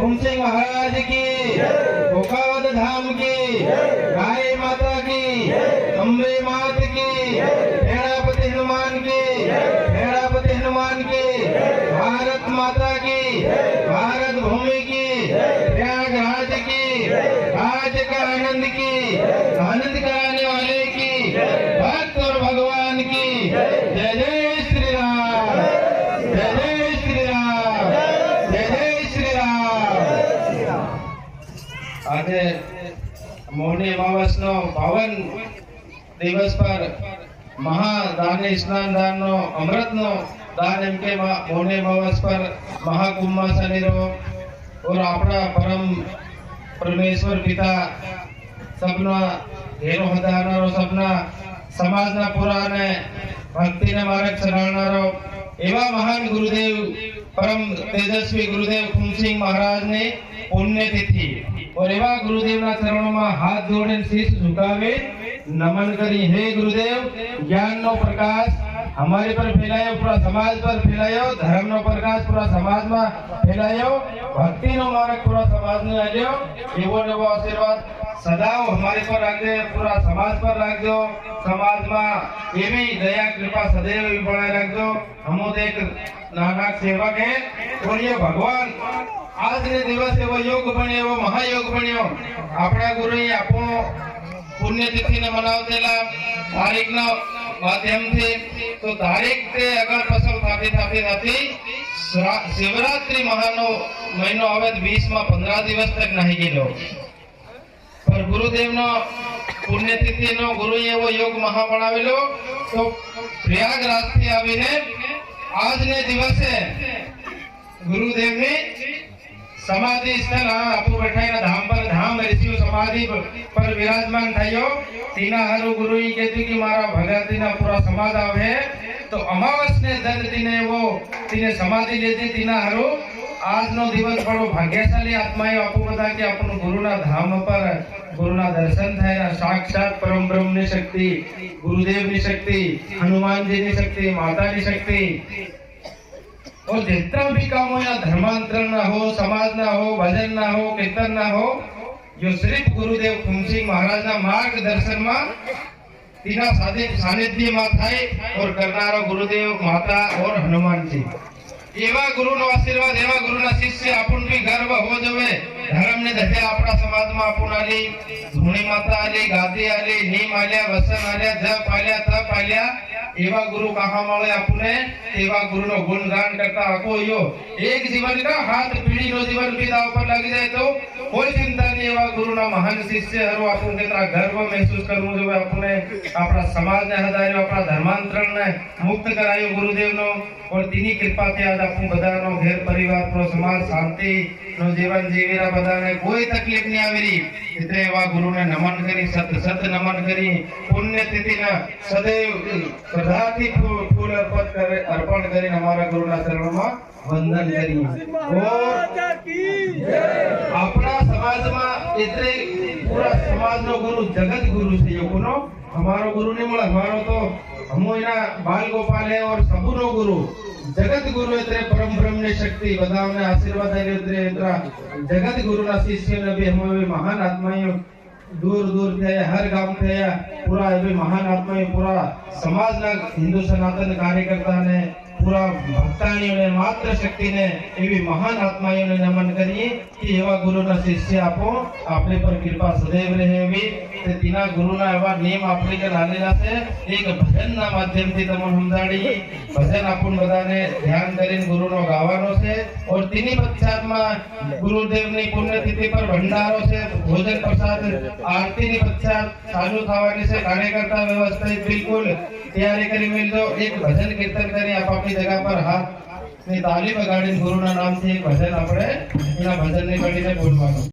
सिंह महाराज की, गोकावत धाम की, गाय माता की, अम्बे मात की, भेड़ापति हनुमान की, भेड़ापति हनुमान की, भारत माता की, भारत भूमि की, प्रयागराज की, राज का आनंद की, आनंद कराने वाले की, भक्त और भगवान की। जय जय श्री राम, जय जय श्री राम, जय जय श्री राम। आज मोहनी अमावस नो पावन दिवस पर महादान स्नान दान नो अमृत नो दान एम के मोहनी अमावस पर महाकुंभमासा और अपना परम परमेश्वर पिता सबना घेरो हदारनारो सबना समाजना पुराने भक्ति ने मार्ग चलावनारो एवा महान गुरुदेव परम तेजस्वी गुरुदेव खुमसिंह महाराज ने पुण्यतिथि और एवा गुरुदेव ना चरणों में हाथ जोड़े शीश झुकावे नमन करी। हे गुरुदेव, ज्ञान नो प्रकाश हमारे पर फैलायो, पूरा समाज पर फैलायो, धर्म नो प्रकाश पूरा समाज में फैलायो, भक्ति नो मार्ग पूरा समाज में आलियो। एवो नवो आशीर्वाद सदाओ हमारे पर राखजो, पूरा समाज पर राखजो। समाज में एवी दया कृपा सदैव बनाए राखजो। हमो एक नाना सेवक है और ये भगवान आज ने दिवस एवो योग बन्यो, एवो महायोग बन्यो। अपना गुरु आपो पुण्यतिथि ने मनावतेला तारीख ना माध्यम थी तो तारीख से अगर फसल थाती थाती थाती शिवरात्रि महानो महीनो आवे 20 में 15 दिवस तक नहीं गेलो। पर गुरुदेव नो पुण्यतिथि नो गुरु एवो योग महा बनावेलो तो प्रयागराज थी आवीने आज ने दिवसे गुरुदेव ने समाधि स्थल आपू बैठाई धाम पर धाम ऋषिओ समाधि पर विराजमान थयो। तीना हारू गुरु कहती कि मारा भगती ना पूरा समाज आवे तो अमावस ने जद तीने वो तीने समाधि लेती तीना हारू आज नो दिवस बड़ो भाग्यशाली आत्माए आपू बता कि अपन गुरुना धाम पर गुरुना दर्शन थाय ना साक्षात परम ब्रह्म ની શક્તિ, गुरुदेव ની શક્તિ, हनुमान जी ની શક્તિ, माता ની શક્ति और जितना भी काम हो या धर्मांतरण ना हो, समाज ना हो, भजन ना हो, कीर्तन ना हो, जो सिर्फ गुरुदेव खुमसिंह महाराज ना मार्गदर्शन में तीना सानिध्य में थाय और करनारो गुरुदेव माता और हनुमान जी। एवा गुरु नो आशीर्वाद, एवा गुरु ना शिष्य अपन भी गर्व हो जवे। धर्म ने धजा अपना समाज में अपन आली, धूणी माता आली, गादी आली, नीम आल्या, वसन आल्या, जप आल्या, तप आल्या। एवा गुरु कहाँ मळे अपने, एवा गुरु नो गुणगान करता आको यो एक जीवन का हाथ पीढ़ी नो जीवन भी दाव पर लग जाए तो कोई चिंता नहीं। एवा गुरु ना महान शिष्य हरो अपन केतरा गर्व महसूस करमु जो अपने अपना समाज ने हदार्यो, अपना धर्मांतरण ने मुक्त करायो गुरुदेव नो और तीनी कृपा थी आज अपन बधा नो घर परिवार नो समाज शांति नो जीवन जीवीरा बधा ने कोई तकलीफ नहीं आवेरी। એટલે એવા ગુરુને નમન કરી સત સત નમન કરી પુણ્યતિથિના સदैव સદાથી ફૂલ અર્પણ કરીને અમારા ગુરુના ચરણોમાં વંદન કરીએ। આપણા સમાજમાં એટલે પૂરા સમાજનો ગુરુ જગત ગુરુ છે यो કોનો हमारो गुरु नहीं મળે। हमारो तो हम एना बाल गोपाल है और सबुनो गुरु जगत गुरु एतरे परम ब्रह्म ने शक्ति बधावने आशीर्वाद आले एतरा जगत गुरु ना शिष्य ने भी हम महान आत्माएं दूर दूर थे, हर गांव थे, पूरा एवे महान आत्माएं पूरा समाज ना हिंदू सनातन कार्यकर्ता ने पूरा भक्ताणियों ने मात्र शक्ति ने एवी महान आत्माओं ने नमन करिए कि एवा गुरु ना शिष्य आपो आपने पर कृपा सदैव रहे एवी ते तीना गुरु ना एवा नियम आपने के लालेला से एक भजन ना माध्यम थी तमन समजाड़ी भजन अपन बधाने ध्यान करीने गुरु नो गावानो से और तीनी पश्चात में गुरुदेव ની પુણ્યતિથિ પર ભંડારો છે, ભોજન પ્રસાદ आरती ની પશ્ચાત ચાલુ થવાની છે। કાર્યકર્તા વ્યવસ્થિત बिल्कुल तैयारी करी मिल दो। एक भजन कीर्तन करी आप अपनी जगह पर हाथ ની તાલી બગાડીને ગુરુના નામથી એક ભજન આપણે એના ભજનની કડીને બોલવાનું।